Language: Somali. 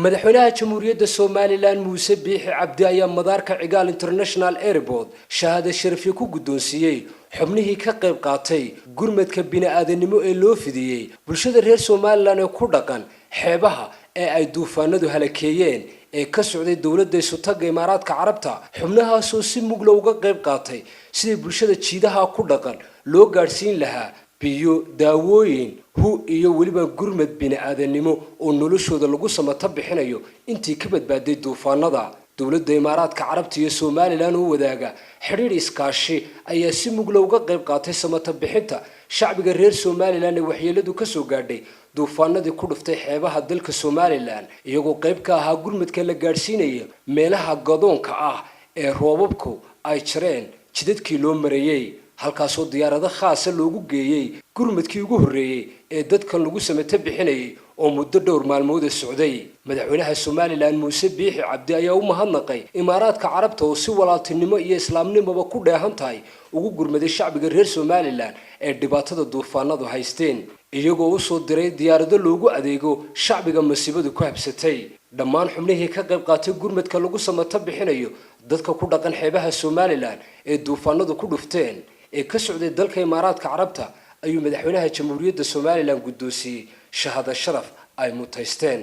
madaxweynaha jamhuuriyadda Somaliland Muuse Biixi Cabdi ayaa madaarka Cigaal International Airport shahaado sharafyo ku guddoonsiiyay xubnihii ka qayb qaatay gurmadka bini'aadanimo ee loo fidiyay bulshada reer Somaliland ee ku dhaqan xeebaha ee ay duufaanadu halakeeyeen ee ka socday dawladda Sultanka Imaaraadka Carabta xubnahaas oo si mug leh uga qayb qaatay sidii bulshada jiidaha ku dhaqan loo gaarsiin lahaa biyo daawooyin hu iyo waliba gurmad bini'aadanimo oo noloshooda lagu samata bixinayo intii ka badbaaday duufaanada dawladda Imaaraadka Carabta iyo Somaliland oo wadaaga xiriir iskaashi ayaa si mug leh uga qayb qaatay samata bixinta shacbiga reer Somaliland ee waxyeeladu ka soo gaadhay duufaanadii ku dhuftay xeebaha dalka Somaliland iyagoo qayb ka ahaa gurmadka la gaarsiinayo meelaha gadoonka ah ee roobabku ay jireen jidadkii loo marayay halkaasoo diyaarado khaas ah loogu geeyay gurmadkii ugu horeeyay ee dadkan lagu samata bixinayay oo muddo dhowr maalmood socday madaxweynaha Somaliland Muuse Biixi Cabdi ayaa u mahadnaqay Imaaraadka Carabta oo si walaaltinimo iyo islaamnimo ku dheehan tahay ugu gurmaday shacbiga reer Somaliland ee dhibaatada duufaanadu haysteen iyagoo u soo diray diyaarado loogu adeego shacbiga masiibadu ku habsatay dhammaan xubnihii ka qayb qaatay gurmadka lagu samata bixinayo dadka ku dhaqan xeebaha Somaliland ee duufaanadu ku dhufteen ee ka socday dalka Imaaraadka Carabta ayuu madaxweynaha jamhuuriyadda Somaliland guddoonsiyay shahaado sharaf ay mutaysteen